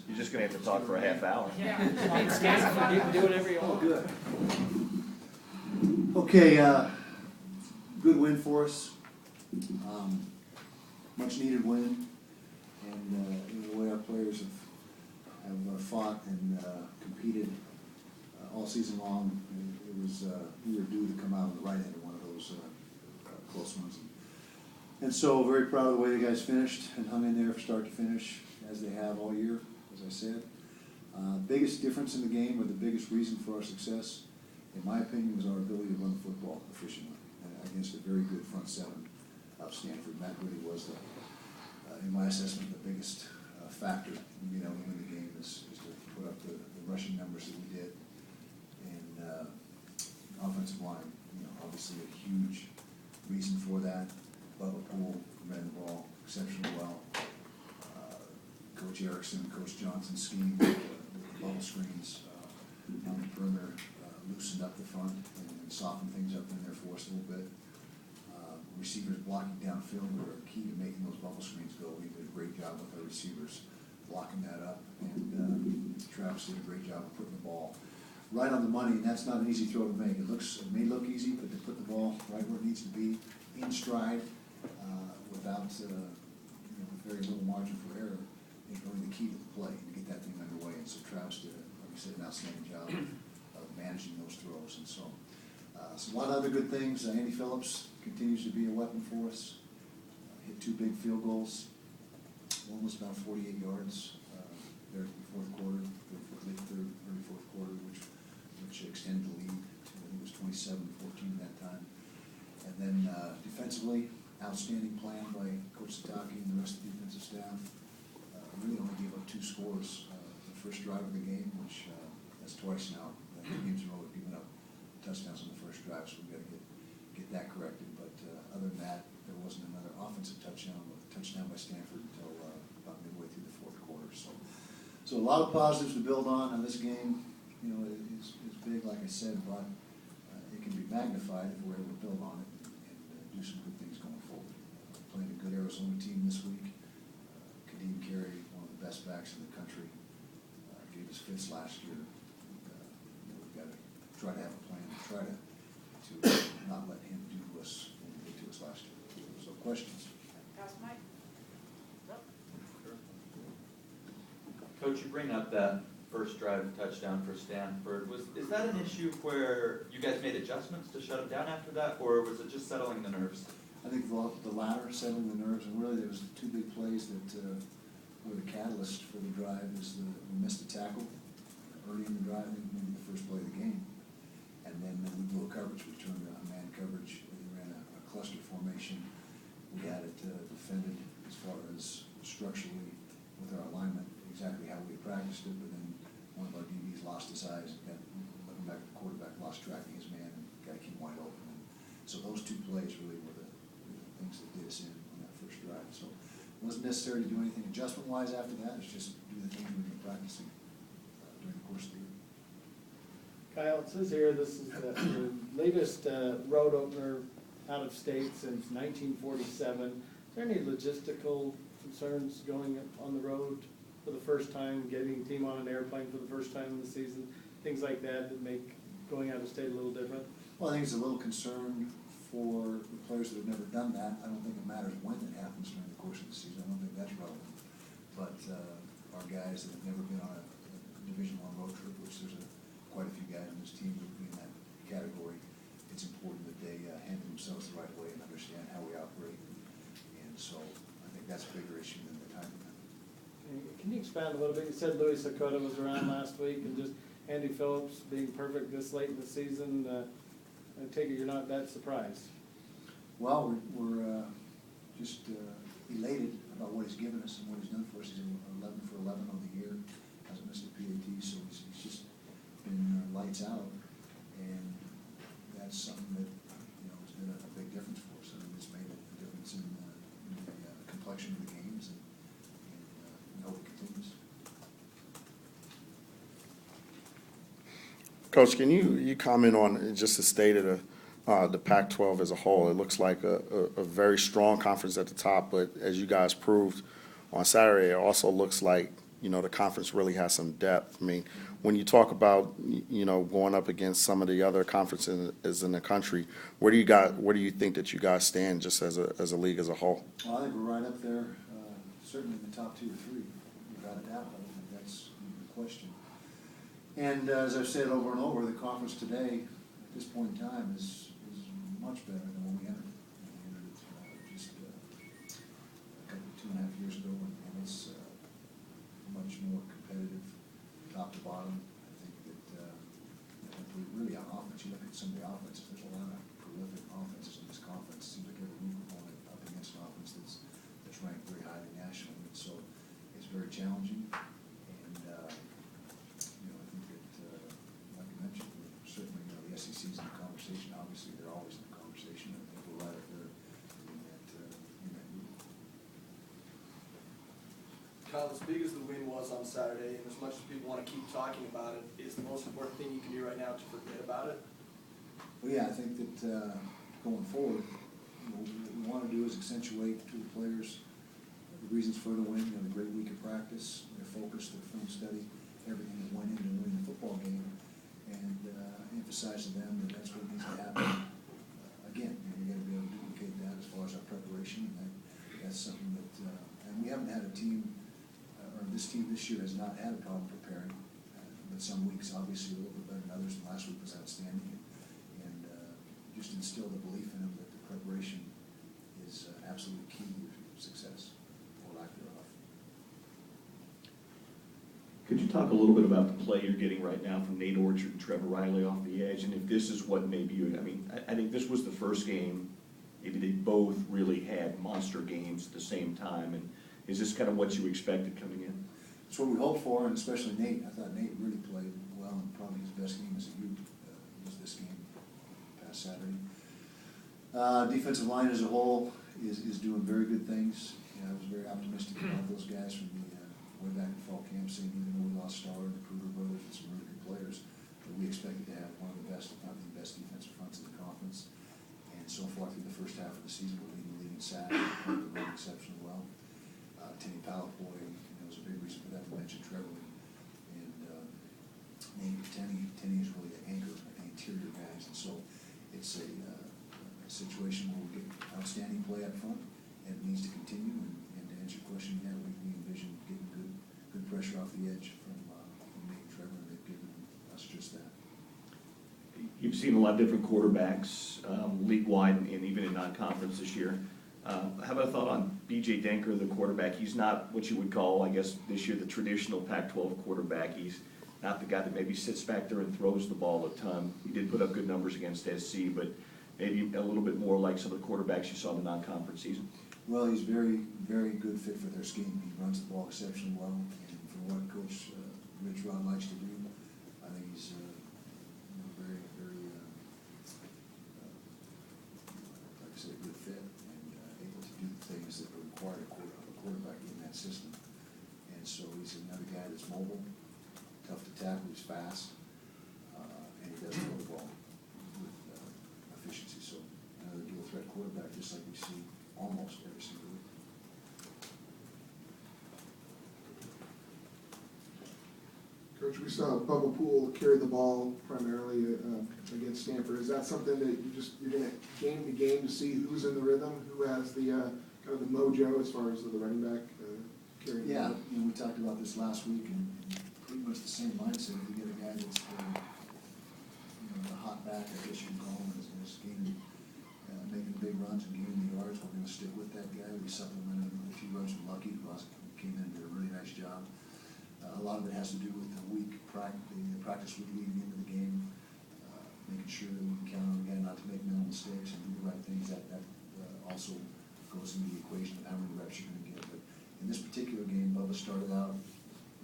You're just gonna have to talk for a half hour. Yeah. Stanford, you can do whatever you Oh, want. good. Okay, good win for us. Much needed win. And the way our players have fought and competed all season long, it was, we were due to come out on the right end of one of those close ones. And so very proud of the way the guys finished and hung in there from start to finish, as they have all year, as I said. Biggest difference in the game, or the biggest reason for our success, in my opinion, was our ability to run the football efficiently against a very good front seven of Stanford. And that really was, in my assessment, the biggest factor in being able to win the game is to put up the rushing numbers that we did. And offensive line, obviously a huge reason for that. Bubba Poole ran the ball exceptionally well. Coach Erickson, Coach Johnson scheme with the bubble screens on the perimeter loosened up the front and softened things up in there for us a little bit. Receivers blocking downfield were key to making those bubble screens go. We did a great job with our receivers blocking that up, and Travis did a great job of putting the ball right on the money, and that's not an easy throw to make. It may look easy, but to put the ball right where it needs to be, in stride, without with very little margin for error, is really the key to the play, to get that thing underway. And so Travis did, like I said, an outstanding job of managing those throws. And so, a lot of other good things. Andy Phillips continues to be a weapon for us. Hit 2 big field goals. One was about 48 yards there in the fourth quarter, early fourth quarter, which extended the lead to, I think it was 27-14 at that time. And then defensively, outstanding plan by Coach Sataki and the rest of the defensive staff. Really only gave up 2 scores. The first drive of the game, which that's twice now. 2 games in a row we've given up touchdowns on the first drive, so we've got to get that corrected. But other than that, there wasn't another offensive touchdown by Stanford until about midway through the fourth quarter. So a lot of positives to build on. Now this game, is big, like I said, but it can be magnified if we're able to build on it and do some good things going forward. Playing a good Arizona team this week. Kadeem Carey, one of the best backs in the country, gave us fits last year. We've got to try to have a plan to try to not let him do to us what he did to us last year. So questions? Pass Mike. Coach, you bring up that first drive touchdown for Stanford. Is that an issue where you guys made adjustments to shut them down after that, or was it just settling the nerves? I think the latter, settling the nerves, and really there was 2 big plays that were the catalyst for the drive. We missed a tackle early in the drive, maybe the first play of the game, and then we blew a coverage. We turned a man coverage. We ran a cluster formation. We had it defended as far as structurally with our alignment, exactly how we had practiced it, but then one of our DBs lost his eyes, and looking back at the quarterback, lost track of his man, and got him wide open. And so those 2 plays really were the things that did us in on that first drive. So it wasn't necessary to do anything adjustment-wise after that. It's just do the things we've been practicing during the course of the year. Kyle, it says here this is the latest road opener out of state since 1947. Is there any logistical concerns going on the road for the first time, getting a team on an airplane for the first time in the season, things like that make going out of state a little different? Well, I think it's a little concern for the players that have never done that. I don't think it matters when it happens during the course of the season. I don't think that's relevant. But our guys that have never been on a Division I road trip, which there's quite a few guys on this team that would be in that category, it's important that they handle themselves the right way and understand how we operate. And so I think that's a bigger issue than the timing. Can you expand a little bit? You said Louis Sakota was around last week, and just Andy Phillips being perfect this late in the season. I take it you're not that surprised. Well, we're just elated about what he's given us and what he's done for us. He's 11 for 11 on the year, hasn't missed a PAT, so he's just been lights out, and that's something that has been a big difference for us. I mean, it's made a difference in the complexion of the games, and we hope it continues. Coach, can you comment on just the state of the Pac-12 as a whole? It looks like a very strong conference at the top, but as you guys proved on Saturday, it also looks like the conference really has some depth. I mean, when you talk about, going up against some of the other conferences in the country, where do you think that you guys stand just as a league as a whole? Well, I think we're right up there, certainly in the top 2 or 3, without a doubt. I don't think that's the question. And as I've said over and over, the conference today, at this point in time, is much better than when we entered it. We entered it just a couple, 2.5 years ago, and it's much more competitive, top to bottom. I think that really on offense, you look at some of the offenses, there's a lot of prolific offenses in this conference. It seems like every week we're going up against an offense that's ranked very highly nationally, and so it's very challenging. And I think that, like I mentioned, certainly the SEC's in the conversation. Obviously, they're always in the conversation. I think we're right up there in that group. Kyle, as big as the win was on Saturday, and as much as people want to keep talking about it, is the most important thing you can do right now to forget about it? Well, yeah, I think that going forward, what we want to do is accentuate to the players the reasons for the win, the great week of practice, their focus, their film study, everything that went into winning the football game, and emphasize to them that that's what needs to happen. Again, we got to be able to duplicate that as far as our preparation, and that's something that, and we haven't had a team, or this team this year has not had a problem preparing, but some weeks obviously a little bit better than others, and last week was outstanding, and just instill the belief in them that the preparation is absolutely key to success, or lack thereof. Could you talk a little bit about the play you're getting right now from Nate Orchard and Trevor Riley off the edge, and if this is what maybe I think this was the first game, maybe they both really had monster games at the same time, and is this kind of what you expected coming in? That's what we hoped for, and especially Nate. I thought Nate really played well, and probably his best game as a youth was this game past Saturday. Defensive line as a whole is doing very good things. I was very optimistic about those guys from the way back in fall camp, saying even though we lost Starr and the Kruger brothers and some really good players, that we expected to have one of the best, if not the best defensive fronts in the conference. And so far through the first half of the season, we're leading the league in sacks, we're running exceptionally well. Tenny Palapoy, was a big reason for that, to mention Trevor. And Nate Tenny is really the anchor of the interior guys, and so it's a situation where we get outstanding play up front, and it needs to continue. And to answer your question, yeah, we envision getting good pressure off the edge from Nate and Trevor, and they've given us just that. You've seen a lot of different quarterbacks, league-wide and even in non-conference this year. How about a thought on B.J. Denker, the quarterback? He's not what you would call, I guess, this year the traditional Pac-12 quarterback. He's not the guy that maybe sits back there and throws the ball a ton. He did put up good numbers against SC, but maybe a little bit more like some of the quarterbacks you saw in the non-conference season. Well, he's very, very good fit for their scheme. He runs the ball exceptionally well, and for what Coach Rich Rod likes to do, I think he's very, very, like I said, a good fit, and able to do the things that are required of a quarterback in that system. And so he's another guy that's mobile, tough to tackle, he's fast, and he does throw the ball with efficiency. So another dual threat quarterback, just like we see almost every single week. Coach, we saw Bubba Poole carry the ball primarily against Stanford. Is that something that you're going to game to game to see who's in the rhythm, who has the kind of the mojo as far as the running back carrying the ball? Yeah, we talked about this last week, and pretty much the same mindset. If you get a guy that's the hot back, I guess you can call him, is gaining, making big runs and gaining the yards, we're going to stick with that guy. We supplemented him with a few runs from Lucky, who came in and did a really nice job. A lot of it has to do with the practice week leading into the game, making sure that we can count on the guy not to make mental mistakes and do the right things. That also goes into the equation of how many reps you're going to get. But in this particular game, Bubba started out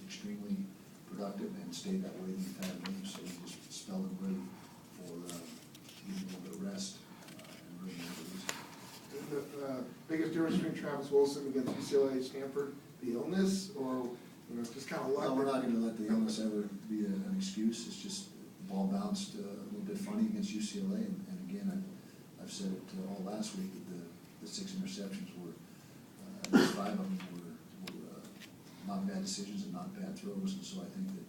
extremely productive and stayed that way the entire game. So we just spelled him ready for getting a little bit of rest and really not losing. The biggest difference between Travis Wilson against UCLA and Stanford, the illness, or just kind of luck? No, we're not going to let the illness ever be an excuse. It's just the ball bounced a little bit funny against UCLA, and again, I've said it all last week that the 6 interceptions were, at least 5 of them were not bad decisions and not bad throws, and so I think that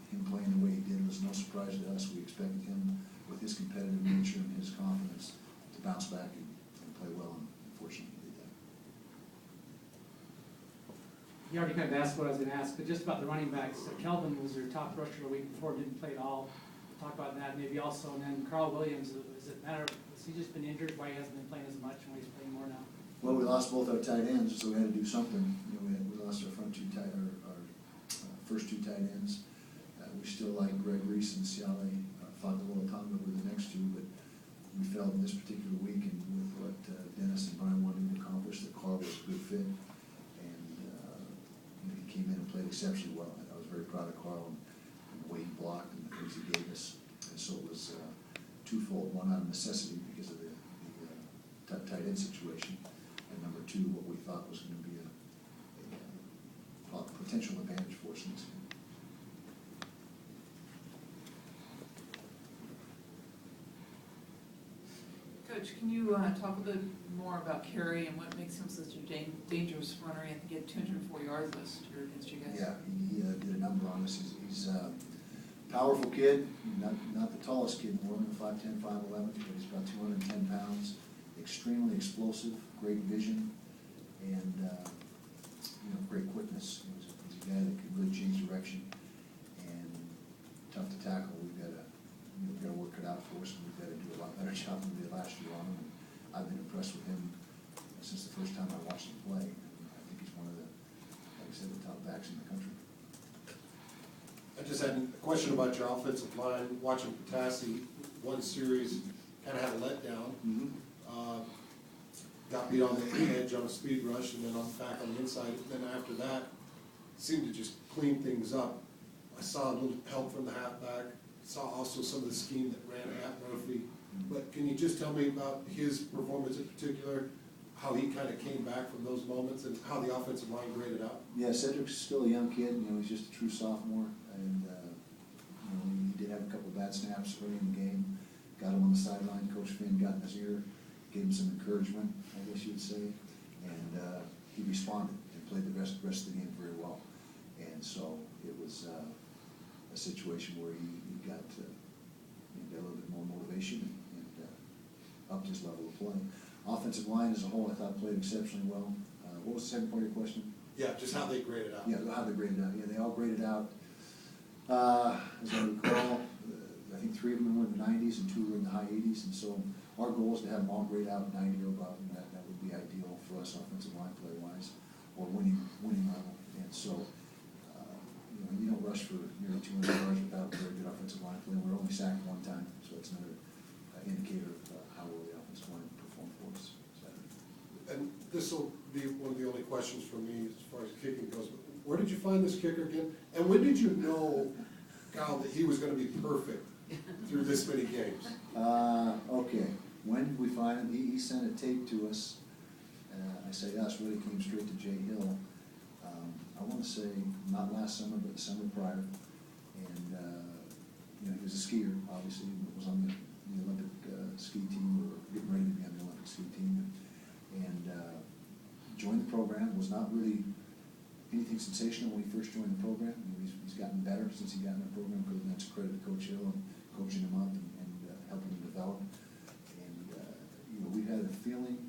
him playing the way he did was no surprise to us. We expected him, with his competitive nature and his confidence, to bounce back and play well, and unfortunately he did that. You already kind of asked what I was gonna ask, but just about the running backs, Kelvin was your top rusher the week before, didn't play at all. Talk about that maybe also, and then Carl Williams, is it matter, has he just been injured, why he hasn't been playing as much, and why he's playing more now? Well, we lost both our tight ends, so we had to do something. You know, we lost our first two tight ends. We still like Greg Reese and Siale Fagalotonga were the next two, but we felt in this particular week and with what Dennis and Brian wanted to accomplish, that Carl was a good fit. And you know, he came in and played exceptionally well. And I was very proud of Carl and the way he blocked and the things he gave us. And so it was twofold: one, out of necessity because of the tight end situation, and number two, what we thought was going to be a potential advantage for us in this game. Coach, can you talk a bit more about Kerry and what makes him such a dangerous runner and get 204 yards last year against you guys? Yeah, he did a number on us. He's a powerful kid, not the tallest kid in the world, 5'10", 5'11", but he's about 210 pounds, extremely explosive, great vision, and you know, great quickness. He's a guy that can really change direction, and tough to tackle. We've got to work it out for us, and we've got to do a lot better job than we did last year on him. And I've been impressed with him since the first time I watched him play. I think he's one of the, like I said, the top backs in the country. I just had a question about your offensive line. Watching Potassi, one series kind of had a letdown. Got beat on the edge on a speed rush, and then back on the inside. Then after that, seemed to just clean things up. I saw a little help from the halfback. Saw also some of the scheme that ran at Murphy. But can you just tell me about his performance in particular, how he kind of came back from those moments, and how the offensive line graded out? Yeah, Cedric's still a young kid. You know, he's just a true sophomore, and you know, he did have a couple of bad snaps early in the game. Got him on the sideline. Coach Finn got in his ear, gave him some encouragement, I guess you would say, and he responded and played the rest of the game very well. And so it was a situation where he got a little bit more motivation and upped his level of play. Offensive line as a whole, I thought, played exceptionally well. What was the second part of your question? Yeah, just how they graded out. Yeah, how they graded out. Yeah, they all graded out. As I recall, I think 3 of them were in the 90s and 2 were in the high 80s. And so our goal is to have them all grade out 90 or above, and that would be ideal for us offensive line play-wise, or winning level. And so, you know, you don't rush for nearly 200 yards without very good offensive line play. We're only sacked one time, so it's another indicator of how well the offensive line performed for us. And this will be one of the only questions from me as far as kicking goes. But where did you find this kicker again? And when did you know, Kyle, that he was going to be perfect through this many games? Okay. When did we find him? He sent a tape to us. I say us, really came straight to Jay Hill. I want to say not last summer, but the summer prior. And you know, he was a skier, obviously. He was on the Olympic ski team, or getting ready to be on the Olympic ski team. And joined the program. Was not really anything sensational when he first joined the program. You know, he's gotten better since he got in the program, because that's a credit to Coach Hill and coaching him up and helping him develop. And you know, we've had a feeling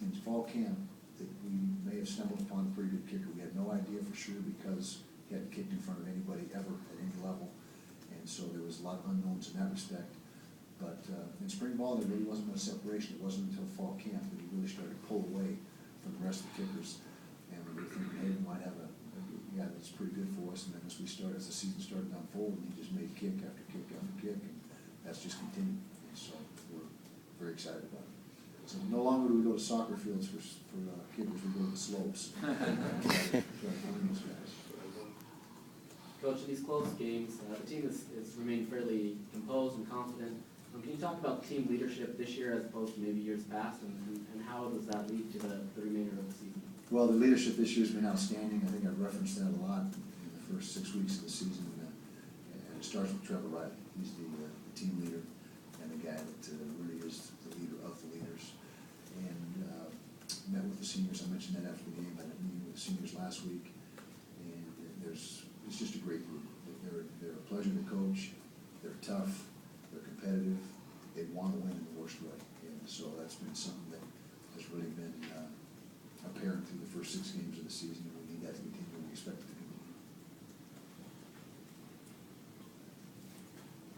in fall camp that we may have stumbled upon a pretty good kicker. We had no idea for sure, because he hadn't kicked in front of anybody ever at any level, and so there was a lot of unknowns in that respect. But in spring ball, there really wasn't much separation. It wasn't until fall camp that he really started to pull away from the rest of the kickers, and we were thinking, hey, we might have a guy that's pretty good for us. And then as the season started unfolding, he just made kick after kick after kick, and that's just continued. And so we're very excited about it. So no longer do we go to soccer fields for kickers, we go to the slopes. Coach, in these close games, the team has remained fairly composed and confident. Can you talk about team leadership this year as opposed to maybe years past, and how does that lead to the remainder of the season? Well, the leadership this year has been outstanding. I think I've referenced that a lot in the first 6 weeks of the season. And it starts with Trevor Riley. He's the team leader and the guy that really is the leader of the leaders. And met with the seniors. I mentioned that after the game. I had a meeting with the the seniors last week, and it's just a great group. They're a pleasure to coach, they're tough, they're competitive, they want to win in the worst way. And so that's been something that has really been apparent through the first 6 games of the season, and we need that to continue, and we expect it to continue.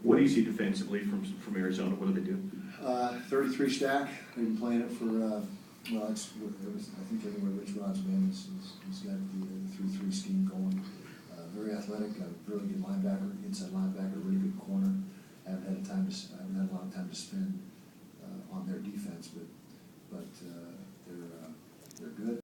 What do you see defensively from Arizona? What do they do? 33 stack, they've been playing it for, well, I think everywhere Rich Rod's been, he's got the 3-3 scheme going. Very athletic, a really good linebacker, inside linebacker, really good corner. I haven't had a lot of time to spend on their defense, but they're good.